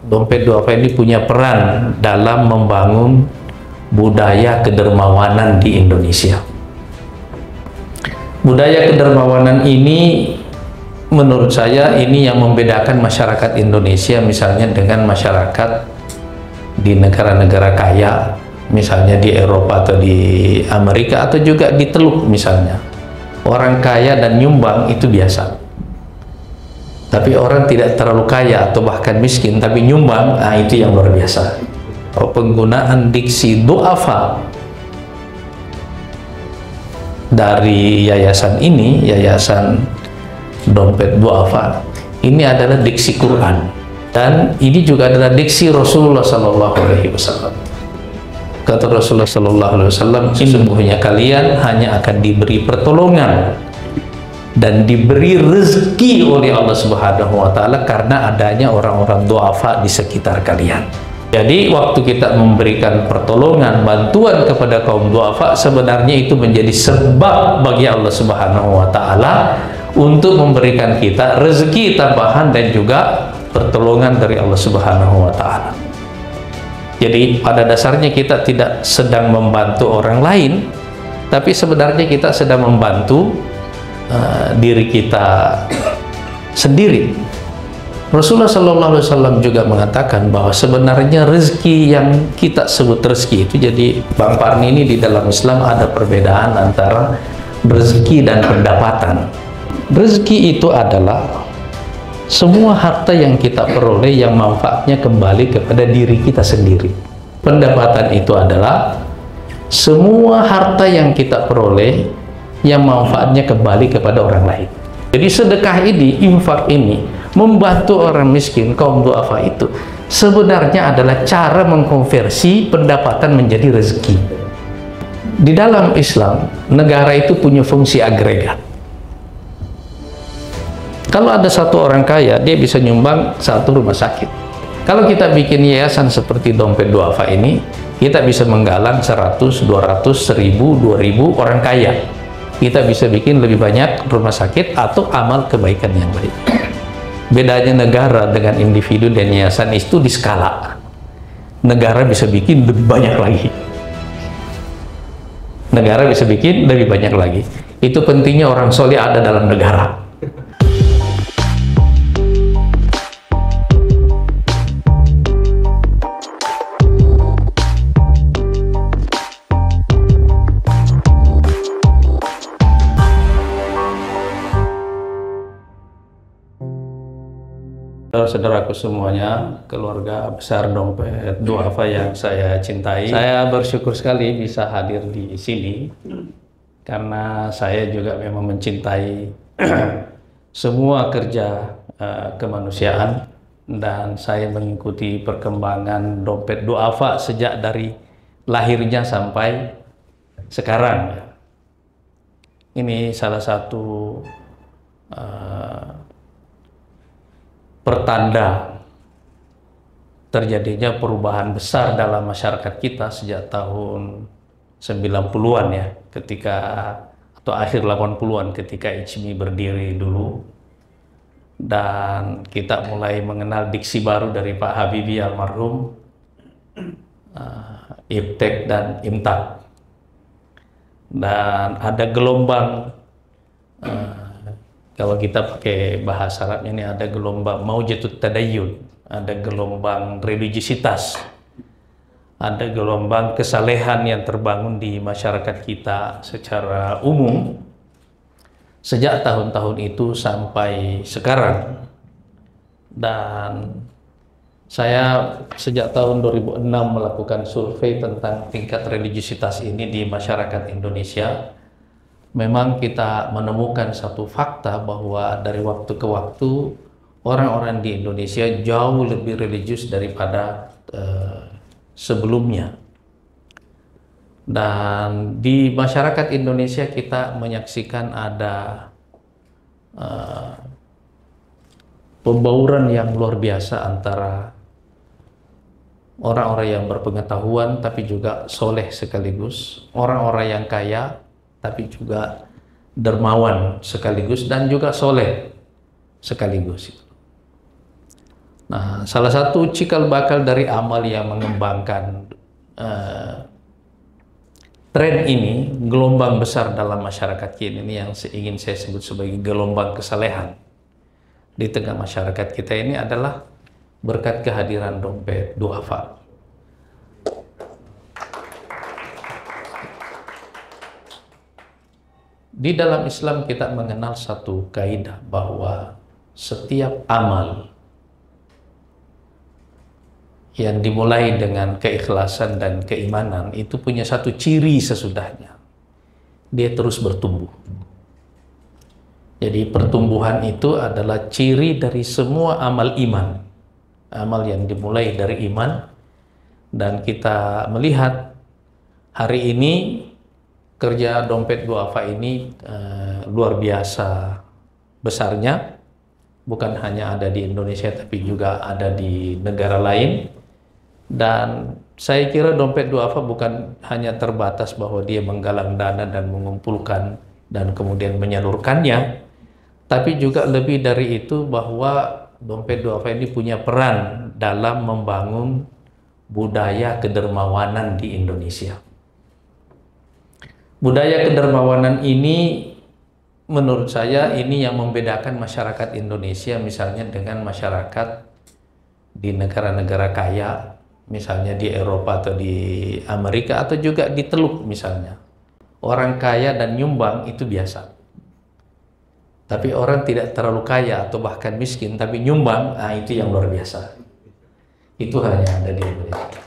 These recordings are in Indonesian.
Dompet duafa ini punya peran dalam membangun budaya kedermawanan di Indonesia. Budaya kedermawanan ini menurut saya ini yang membedakan masyarakat Indonesia misalnya dengan masyarakat di negara-negara kaya, misalnya di Eropa atau di Amerika atau juga di Teluk misalnya. Orang kaya dan nyumbang itu biasa. Tapi orang tidak terlalu kaya atau bahkan miskin tapi nyumbang, nah itu yang luar biasa. Penggunaan diksi du'afa dari yayasan ini, yayasan dompet du'afa, ini adalah diksi Quran dan ini juga adalah diksi Rasulullah Sallallahu Alaihi Wasallam. Kata Rasulullah Sallallahu Alaihi Wasallam, sesungguhnya kalian hanya akan diberi pertolongan dan diberi rezeki oleh Allah Subhanahu wa Ta'ala karena adanya orang-orang du'afa di sekitar kalian. Jadi waktu kita memberikan pertolongan, bantuan kepada kaum du'afa, sebenarnya itu menjadi sebab bagi Allah Subhanahu wa Ta'ala untuk memberikan kita rezeki tambahan dan juga pertolongan dari Allah Subhanahu wa Ta'ala. Jadi pada dasarnya kita tidak sedang membantu orang lain, tapi sebenarnya kita sedang membantu diri kita sendiri. Rasulullah Sallallahu Alaihi Wasallam juga mengatakan bahwa sebenarnya rezeki yang kita sebut rezeki itu, jadi Bang Parni ini di dalam Islam ada perbedaan antara rezeki dan pendapatan. Rezeki itu adalah semua harta yang kita peroleh yang manfaatnya kembali kepada diri kita sendiri. Pendapatan itu adalah semua harta yang kita peroleh yang manfaatnya kembali kepada orang lain. Jadi sedekah ini, infak ini, membantu orang miskin, kaum du'afa itu sebenarnya adalah cara mengkonversi pendapatan menjadi rezeki. Di dalam Islam, negara itu punya fungsi agregat. Kalau ada satu orang kaya, dia bisa nyumbang satu rumah sakit. Kalau kita bikin yayasan seperti dompet du'afa ini, kita bisa menggalang 100, 200, 1000, 2000 orang kaya. Kita bisa bikin lebih banyak rumah sakit atau amal kebaikan yang baik. Bedanya negara dengan individu dan yayasan itu di skala. Negara bisa bikin lebih banyak lagi. Negara bisa bikin lebih banyak lagi. Itu pentingnya orang soleh ada dalam negara. Saudaraku semuanya, keluarga besar dompet du'afa yang saya cintai, saya bersyukur sekali bisa hadir di sini karena saya juga memang mencintai semua kerja kemanusiaan dan saya mengikuti perkembangan dompet du'afa sejak dari lahirnya sampai sekarang. Ini salah satu pertanda terjadinya perubahan besar dalam masyarakat kita sejak tahun 90-an ya, ketika atau akhir 80-an ketika ICMI berdiri dulu dan kita mulai mengenal diksi baru dari Pak Habibie almarhum, Iptek dan Imtak, dan ada gelombang kalau kita pakai bahasa Arabnya ini ada gelombang maujatut tadayyun, ada gelombang religiositas, ada gelombang kesalehan yang terbangun di masyarakat kita secara umum sejak tahun-tahun itu sampai sekarang. Dan saya sejak tahun 2006 melakukan survei tentang tingkat religiositas ini di masyarakat Indonesia. Memang kita menemukan satu fakta bahwa dari waktu ke waktu orang-orang di Indonesia jauh lebih religius daripada sebelumnya. Dan di masyarakat Indonesia kita menyaksikan ada pembauran yang luar biasa antara orang-orang yang berpengetahuan tapi juga soleh sekaligus, orang-orang yang kaya tapi juga dermawan sekaligus dan juga soleh sekaligus. Nah, salah satu cikal bakal dari amal yang mengembangkan tren ini, gelombang besar dalam masyarakat kita ini yang ingin saya sebut sebagai gelombang kesalehan di tengah masyarakat kita ini adalah berkat kehadiran dompet duafa. Di dalam Islam kita mengenal satu kaidah bahwa setiap amal yang dimulai dengan keikhlasan dan keimanan itu punya satu ciri sesudahnya. Dia terus bertumbuh. Jadi pertumbuhan itu adalah ciri dari semua amal iman. Amal yang dimulai dari iman. Dan kita melihat hari ini kerja dompet duafa ini luar biasa besarnya. Bukan hanya ada di Indonesia tapi juga ada di negara lain. Dan saya kira dompet duafa bukan hanya terbatas bahwa dia menggalang dana dan mengumpulkan dan kemudian menyalurkannya, tapi juga lebih dari itu bahwa dompet duafa ini punya peran dalam membangun budaya kedermawanan di Indonesia. Budaya kedermawanan ini menurut saya ini yang membedakan masyarakat Indonesia misalnya dengan masyarakat di negara-negara kaya, misalnya di Eropa atau di Amerika atau juga di Teluk misalnya. Orang kaya dan nyumbang itu biasa. Tapi orang tidak terlalu kaya atau bahkan miskin tapi nyumbang, nah itu yang luar biasa. Itu hanya ada di Indonesia.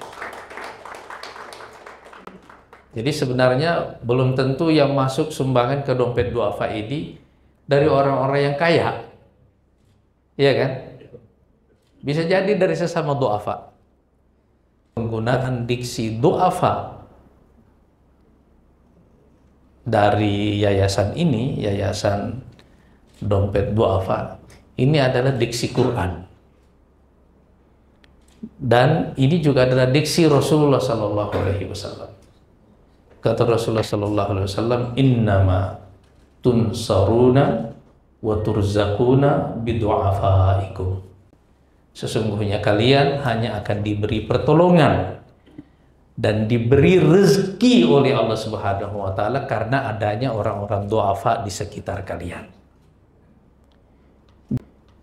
Jadi sebenarnya belum tentu yang masuk sumbangan ke dompet duafa ini dari orang-orang yang kaya. Iya kan? Bisa jadi dari sesama duafa. Penggunaan diksi duafa dari yayasan ini, yayasan dompet duafa, ini adalah diksi Quran. Dan ini juga adalah diksi Rasulullah Sallallahu Alaihi Wasallam. Kata Rasulullah Sallallahu Alaihi Wasallam, innama tunsaruna wa turzakuna bidu'afaikum. Sesungguhnya kalian hanya akan diberi pertolongan dan diberi rezeki oleh Allah Subhanahu wa taala karena adanya orang-orang duafa di sekitar kalian.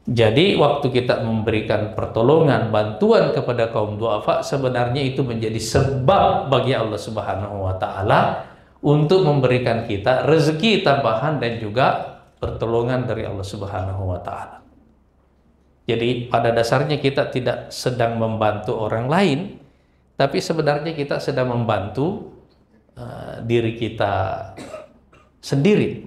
Jadi waktu kita memberikan pertolongan, bantuan kepada kaum duafa, sebenarnya itu menjadi sebab bagi Allah Subhanahu wa taala untuk memberikan kita rezeki tambahan dan juga pertolongan dari Allah Subhanahu wa taala. Jadi pada dasarnya kita tidak sedang membantu orang lain, tapi sebenarnya kita sedang membantu diri kita sendiri.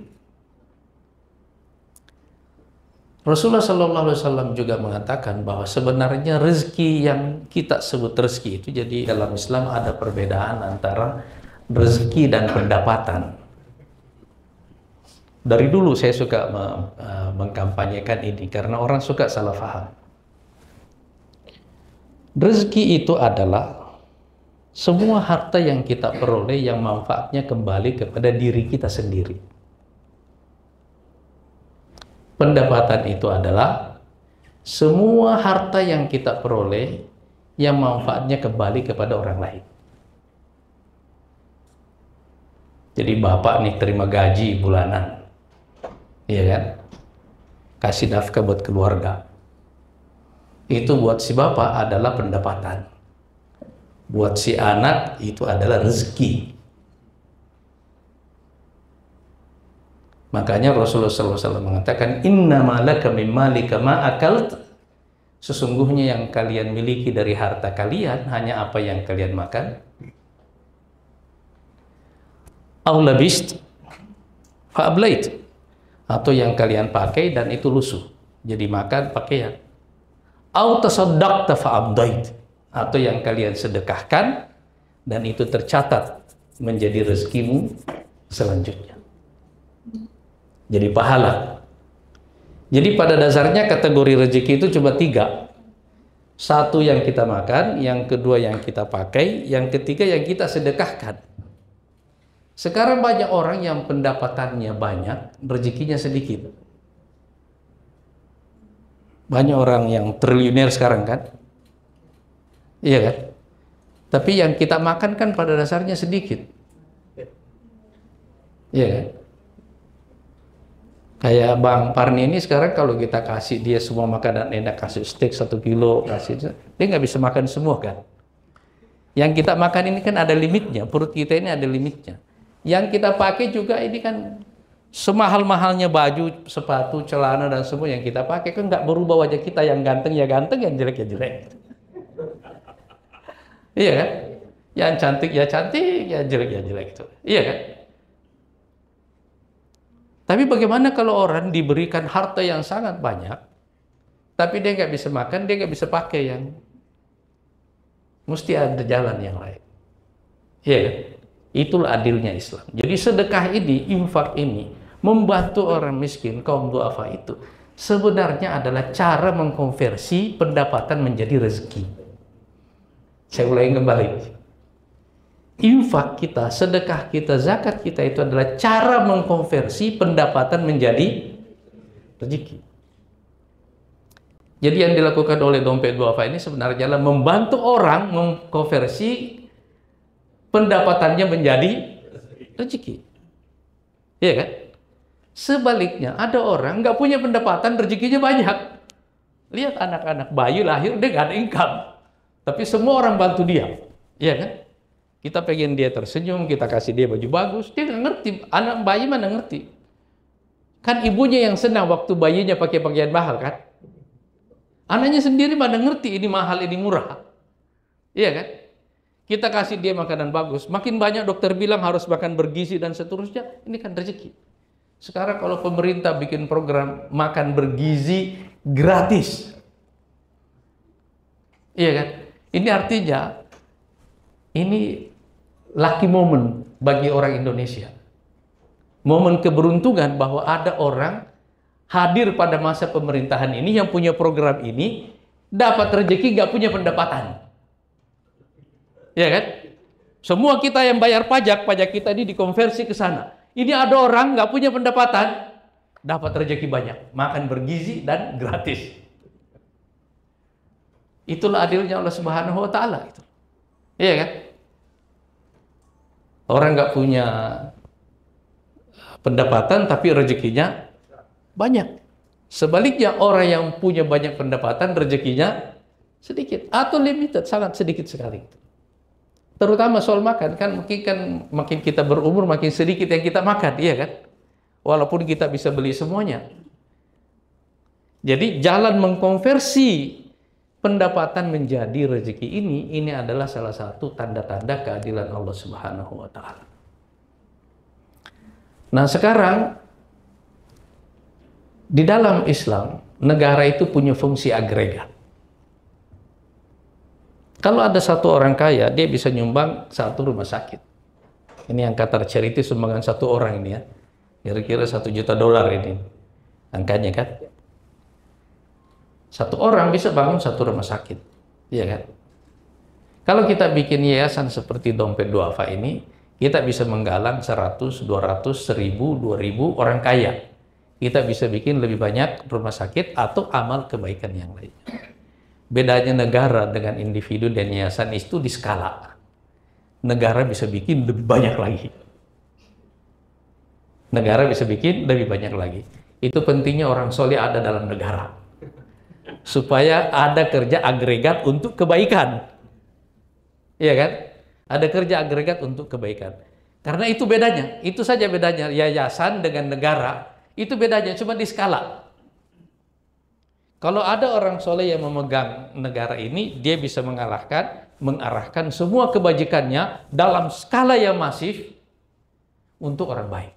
Rasulullah Sallallahu Alaihi Wasallam juga mengatakan bahwa sebenarnya rezeki yang kita sebut rezeki itu, jadi dalam Islam ada perbedaan antara rezeki dan pendapatan. Dari dulu saya suka mengkampanyekan ini karena orang suka salah paham. Rezeki itu adalah semua harta yang kita peroleh yang manfaatnya kembali kepada diri kita sendiri. Pendapatan itu adalah semua harta yang kita peroleh yang manfaatnya kembali kepada orang lain. Jadi bapak nih terima gaji bulanan, iya kan? Kasih nafkah buat keluarga. Itu buat si bapak adalah pendapatan. Buat si anak itu adalah rezeki. Makanya Rasulullah SAW mengatakan, innama laka min malika ma akalt. Sesungguhnya yang kalian miliki dari harta kalian hanya apa yang kalian makan. Aw labist fa ablait. Atau yang kalian pakai dan itu lusuh. Jadi makan pakaian. Aw tasaddaqta fa abdait. Atau yang kalian sedekahkan dan itu tercatat menjadi rezekimu selanjutnya. Jadi pahala. Jadi pada dasarnya kategori rezeki itu cuma 3. Satu yang kita makan, yang kedua yang kita pakai, yang ketiga yang kita sedekahkan. Sekarang banyak orang yang pendapatannya banyak, rezekinya sedikit. Banyak orang yang triliuner sekarang kan? Iya kan? Tapi yang kita makan kan pada dasarnya sedikit. Iya kan? Kayak Bang Parni ini sekarang kalau kita kasih dia semua makanan enak, kasih steak 1 kilo, kasih, dia nggak bisa makan semua kan? Yang kita makan ini kan ada limitnya, perut kita ini ada limitnya. Yang kita pakai juga ini kan semahal-mahalnya baju, sepatu, celana dan semua yang kita pakai kan nggak berubah wajah kita, yang ganteng ya ganteng, yang jelek ya jelek. Iya kan? Yang cantik ya cantik, yang jelek ya jelek itu. Iya kan? Tapi bagaimana kalau orang diberikan harta yang sangat banyak, tapi dia nggak bisa makan, dia nggak bisa pakai yang, mesti ada jalan yang lain. Iya kan? Itulah adilnya Islam. Jadi sedekah ini, infak ini, membantu orang miskin, kaum duafa itu, sebenarnya adalah cara mengkonversi pendapatan menjadi rezeki. Saya ulangi kembali. Infak kita, sedekah kita, zakat kita itu adalah cara mengkonversi pendapatan menjadi rezeki. Jadi yang dilakukan oleh dompet duafa ini sebenarnya adalah membantu orang mengkonversi pendapatannya menjadi rezeki. Iya kan? Sebaliknya ada orang nggak punya pendapatan, rezekinya banyak. Lihat anak-anak bayi lahir dia nggak ada income, tapi semua orang bantu dia. Iya kan? Kita pengen dia tersenyum, kita kasih dia baju bagus, dia nggak ngerti. Anak bayi mana ngerti? Kan ibunya yang senang waktu bayinya pakai pakaian mahal kan? Anaknya sendiri mana ngerti ini mahal, ini murah. Iya kan? Kita kasih dia makanan bagus, makin banyak dokter bilang harus makan bergizi dan seterusnya, ini kan rezeki. Sekarang kalau pemerintah bikin program makan bergizi gratis, iya kan? Ini artinya, ini lucky moment bagi orang Indonesia. Momen keberuntungan bahwa ada orang hadir pada masa pemerintahan ini yang punya program ini, dapat rezeki gak punya pendapatan. Ya kan? Semua kita yang bayar pajak, pajak kita ini dikonversi ke sana. Ini ada orang nggak punya pendapatan, dapat rezeki banyak, makan bergizi dan gratis. Itulah adilnya Allah Subhanahu Wa Taala. Itu, iya kan? Orang nggak punya pendapatan tapi rezekinya banyak. Sebaliknya orang yang punya banyak pendapatan rezekinya sedikit atau limited, sangat sedikit sekali. Terutama soal makan, kan makin kita berumur makin sedikit yang kita makan, iya kan? Walaupun kita bisa beli semuanya. Jadi jalan mengkonversi pendapatan menjadi rezeki ini adalah salah satu tanda-tanda keadilan Allah Subhanahu wa taala. Nah, sekarang di dalam Islam, negara itu punya fungsi agregat. Kalau ada satu orang kaya, dia bisa nyumbang satu rumah sakit. Ini yang Qatar Charity sumbangan satu orang ini ya. Kira-kira $1 juta ini. Angkanya kan. Satu orang bisa bangun satu rumah sakit. Iya kan? Kalau kita bikin yayasan seperti dompet duafa ini, kita bisa menggalang 100, 200, 1000, 2000 orang kaya. Kita bisa bikin lebih banyak rumah sakit atau amal kebaikan yang lain. Bedanya negara dengan individu dan yayasan itu di skala. Negara bisa bikin lebih banyak lagi. Negara bisa bikin lebih banyak lagi. Itu pentingnya orang soleh ada dalam negara. Supaya ada kerja agregat untuk kebaikan. Iya kan? Ada kerja agregat untuk kebaikan. Karena itu bedanya. Itu saja bedanya. Yayasan dengan negara, itu bedanya cuma di skala. Kalau ada orang soleh yang memegang negara ini, dia bisa mengarahkan semua kebajikannya dalam skala yang masif untuk orang baik.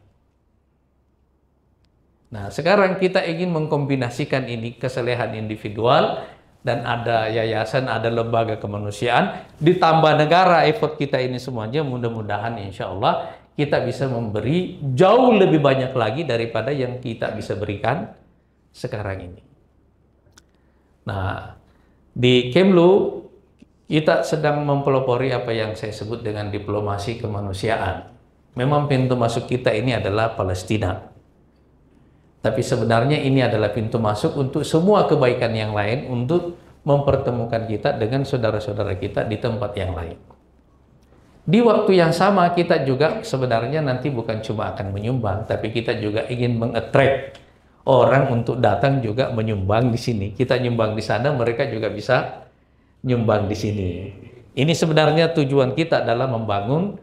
Nah, sekarang kita ingin mengkombinasikan ini kesalehan individual dan ada yayasan, ada lembaga kemanusiaan, ditambah negara, effort kita ini semuanya, mudah-mudahan insya Allah kita bisa memberi jauh lebih banyak lagi daripada yang kita bisa berikan sekarang ini. Nah, di Kemlu kita sedang mempelopori apa yang saya sebut dengan diplomasi kemanusiaan. Memang pintu masuk kita ini adalah Palestina. Tapi sebenarnya ini adalah pintu masuk untuk semua kebaikan yang lain, untuk mempertemukan kita dengan saudara-saudara kita di tempat yang lain. Di waktu yang sama kita juga sebenarnya nanti bukan cuma akan menyumbang, tapi kita juga ingin mengattract orang untuk datang juga menyumbang di sini. Kita nyumbang di sana, mereka juga bisa nyumbang di sini. Ini sebenarnya tujuan kita dalam membangun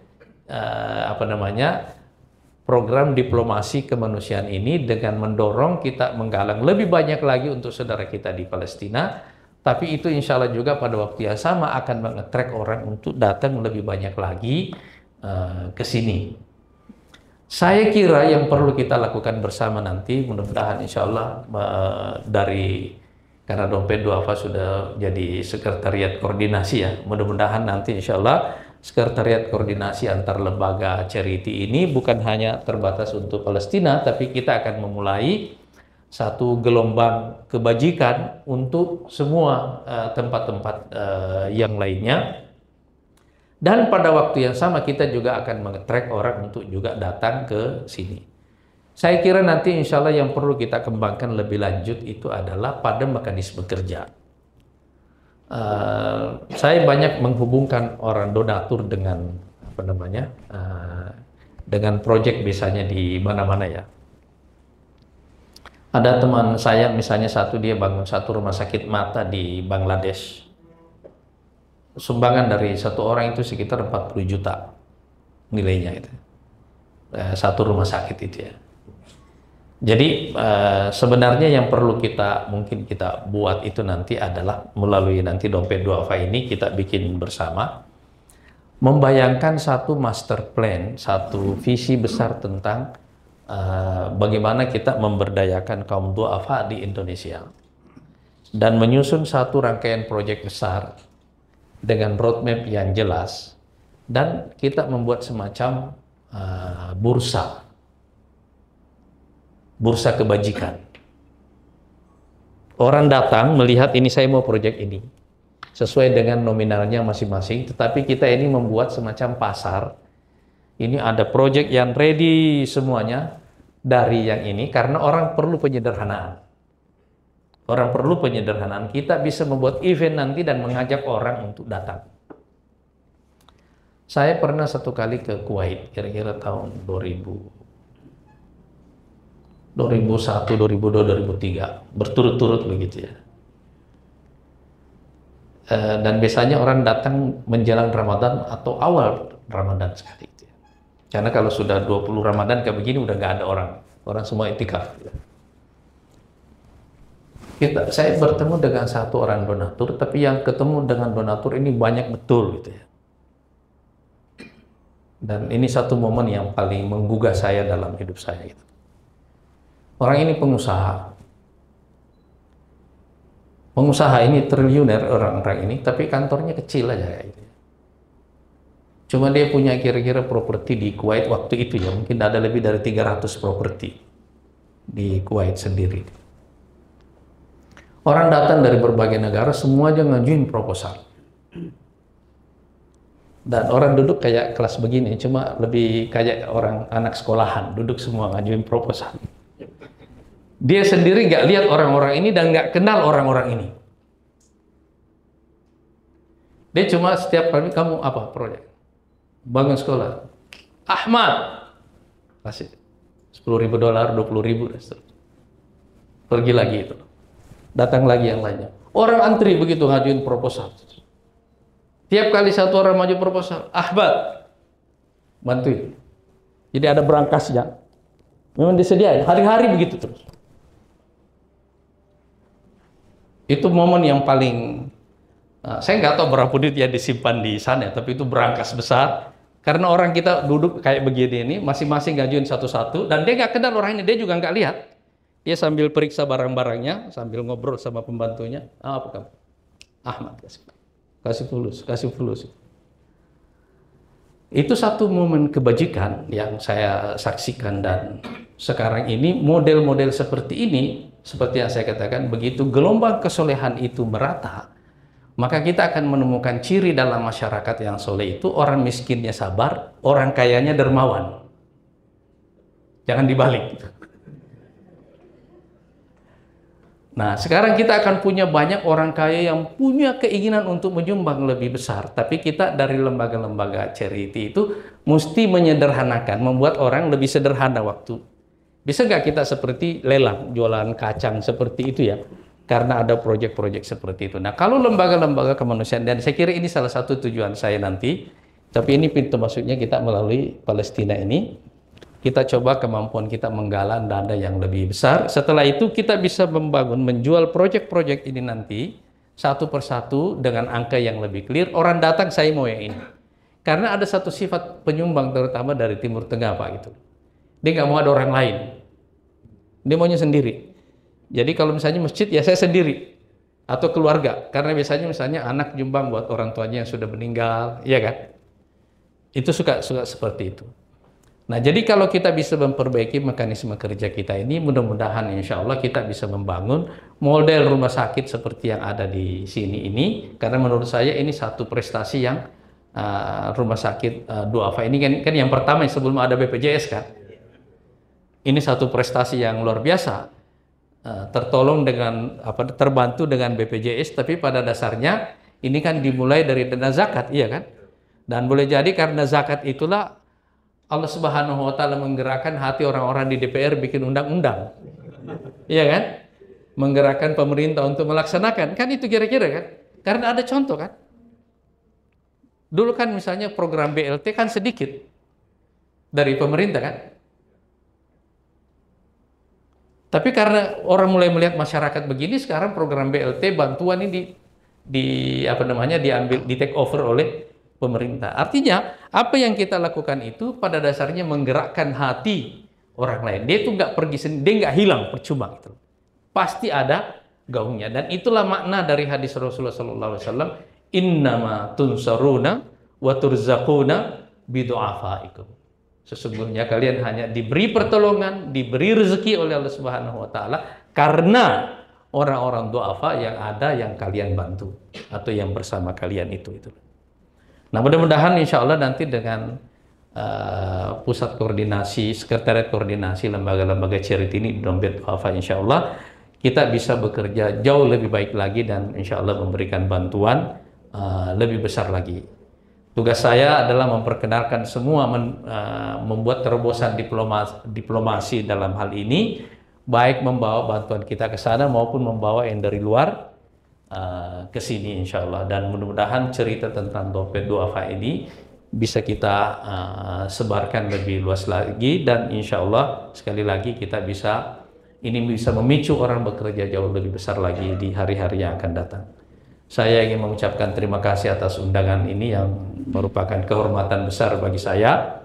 program diplomasi kemanusiaan ini, dengan mendorong kita menggalang lebih banyak lagi untuk saudara kita di Palestina. Tapi itu insya Allah juga pada waktu yang sama akan mengattract orang untuk datang lebih banyak lagi ke sini. Saya kira yang perlu kita lakukan bersama nanti, mudah-mudahan insya Allah karena Dompet Duafa sudah jadi sekretariat koordinasi ya, mudah-mudahan nanti insya Allah sekretariat koordinasi antar lembaga charity ini bukan hanya terbatas untuk Palestina, tapi kita akan memulai satu gelombang kebajikan untuk semua tempat-tempat yang lainnya. Dan pada waktu yang sama kita juga akan mengattract orang untuk juga datang ke sini. Saya kira nanti insya Allah yang perlu kita kembangkan lebih lanjut itu adalah pada mekanisme kerja. Saya banyak menghubungkan orang donatur dengan dengan proyek biasanya di mana-mana ya. Ada teman saya misalnya dia bangun satu rumah sakit mata di Bangladesh. Sumbangan dari satu orang itu sekitar 40 juta nilainya itu. Satu rumah sakit itu ya. Jadi sebenarnya yang perlu mungkin kita buat itu nanti adalah melalui nanti Dompet Duafa ini kita bikin bersama, membayangkan satu master plan, satu visi besar tentang bagaimana kita memberdayakan kaum duafa di Indonesia, dan menyusun satu rangkaian proyek besar dengan roadmap yang jelas, dan kita membuat semacam bursa kebajikan. Orang datang melihat ini, saya mau proyek ini sesuai dengan nominalnya masing-masing, tetapi kita ini membuat semacam pasar. Ini ada proyek yang ready semuanya dari yang ini, karena orang perlu penyederhanaan. Orang perlu penyederhanaan. Kita bisa membuat event nanti dan mengajak orang untuk datang. Saya pernah satu kali ke Kuwait, kira-kira tahun 2001, 2002, 2003, berturut-turut begitu ya. Dan biasanya orang datang menjelang Ramadan atau awal Ramadan sekali. Karena kalau sudah 20 Ramadan kayak begini udah nggak ada orang semua itikaf. Saya bertemu dengan satu orang donatur, tapi yang ketemu dengan donatur ini banyak betul gitu ya. Dan ini satu momen yang paling menggugah saya dalam hidup saya gitu. Orang ini pengusaha. Pengusaha ini triliuner orang-orang ini, tapi kantornya kecil aja kayak gitu. Cuma dia punya kira-kira properti di Kuwait waktu itu ya, mungkin ada lebih dari 300 properti di Kuwait sendiri. Orang datang dari berbagai negara, semua aja ngajuin proposal. Dan orang duduk kayak kelas begini, cuma lebih kayak orang anak sekolahan, duduk semua ngajuin proposal. Dia sendiri nggak lihat orang-orang ini dan nggak kenal orang-orang ini. Dia cuma setiap kali, kamu apa proyek? Bangun sekolah. Ahmad kasih $10.000, $20.000, pergi lagi itu. Datang lagi yang lainnya. Orang antri begitu ngajuin proposal. Tiap kali satu orang maju proposal, Ahmad bantuin. Jadi ada berangkasnya. Memang disediain hari-hari begitu terus. Itu momen yang paling saya nggak tahu berapa duit yang disimpan di sana, tapi itu berangkas besar. Karena orang kita duduk kayak begini ini, masing-masing ngajuin satu-satu, dan dia nggak kenal orang ini, dia juga nggak lihat. Dia sambil periksa barang-barangnya, sambil ngobrol sama pembantunya. Apa kamu? Ahmad, kasih fulus. Itu satu momen kebajikan yang saya saksikan, dan sekarang ini model-model seperti ini, seperti yang saya katakan, begitu gelombang kesolehan itu merata, maka kita akan menemukan ciri dalam masyarakat yang soleh itu orang miskinnya sabar, orang kayanya dermawan. Jangan dibalik. Nah, sekarang kita akan punya banyak orang kaya yang punya keinginan untuk menyumbang lebih besar, tapi kita dari lembaga-lembaga charity itu mesti menyederhanakan, membuat orang lebih sederhana waktu. Bisa nggak kita seperti lelang, jualan kacang seperti itu ya? Karena ada proyek-proyek seperti itu. Nah, kalau lembaga-lembaga kemanusiaan, dan saya kira ini salah satu tujuan saya nanti, tapi ini pintu masuknya kita melalui Palestina ini, kita coba kemampuan kita menggalang dana yang lebih besar. Setelah itu kita bisa membangun, menjual proyek-proyek ini nanti satu persatu dengan angka yang lebih clear. Orang datang, saya mau yang ini. Karena ada satu sifat penyumbang terutama dari Timur Tengah, Pak, gitu. Dia nggak mau ada orang lain. Dia maunya sendiri. Jadi kalau misalnya masjid, ya saya sendiri. Atau keluarga. Karena biasanya misalnya anak nyumbang buat orang tuanya yang sudah meninggal. Iya kan? Itu suka seperti itu. Nah, jadi kalau kita bisa memperbaiki mekanisme kerja kita ini, mudah-mudahan insya Allah kita bisa membangun model rumah sakit seperti yang ada di sini ini. Karena menurut saya ini satu prestasi yang rumah sakit Duafa ini kan yang pertama sebelum ada BPJS kan. Ini satu prestasi yang luar biasa. Tertolong dengan terbantu dengan BPJS, tapi pada dasarnya ini kan dimulai dari dana zakat, iya kan? Dan boleh jadi karena zakat itulah Allah Subhanahu wa Ta'ala menggerakkan hati orang-orang di DPR bikin undang-undang. Iya kan? Menggerakkan pemerintah untuk melaksanakan. Kan itu kira-kira kan? Karena ada contoh kan? Dulu kan misalnya program BLT kan sedikit dari pemerintah kan? Tapi karena orang mulai melihat masyarakat begini, sekarang program BLT bantuan ini diambil, di take over oleh pemerintah. Artinya, apa yang kita lakukan itu pada dasarnya menggerakkan hati orang lain. Dia itu nggak pergi sendiri, dia nggak hilang percuma gitu. Pasti ada gaungnya. Dan itulah makna dari hadis Rasulullah SAW. Innama tunsaruna wa turzaquna bidu'afaikum. Sesungguhnya kalian hanya diberi pertolongan, diberi rezeki oleh Allah Subhanahu wa Ta'ala karena orang-orang du'afa yang ada yang kalian bantu atau yang bersama kalian itu. Nah, mudah-mudahan insya Allah nanti dengan pusat koordinasi, sekretariat koordinasi lembaga-lembaga charity ini di Dompet Duafa, insya Allah kita bisa bekerja jauh lebih baik lagi dan insya Allah memberikan bantuan lebih besar lagi. Tugas saya adalah memperkenalkan semua, membuat terobosan diplomasi dalam hal ini, baik membawa bantuan kita ke sana maupun membawa yang dari luar ke sini insya Allah. Dan mudah-mudahan cerita tentang Dompet Duafa ini bisa kita sebarkan lebih luas lagi, dan insya Allah sekali lagi kita bisa memicu orang bekerja jauh lebih besar lagi di hari-hari yang akan datang. Saya ingin mengucapkan terima kasih atas undangan ini yang merupakan kehormatan besar bagi saya.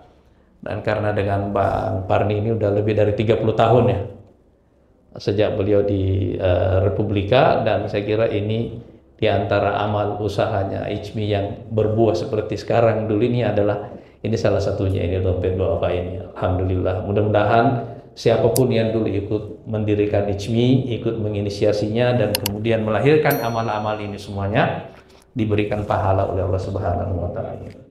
Dan karena dengan Bang Parni ini udah lebih dari 30 tahun ya sejak beliau di Republika, dan saya kira ini di antara amal usahanya ICMI yang berbuah seperti sekarang dulu ini salah satunya, ini Dompet Duafa ini. Alhamdulillah, mudah-mudahan siapapun yang dulu ikut mendirikan ICMI, ikut menginisiasinya dan kemudian melahirkan amal-amal ini semuanya diberikan pahala oleh Allah Subhanahu wa Ta'ala.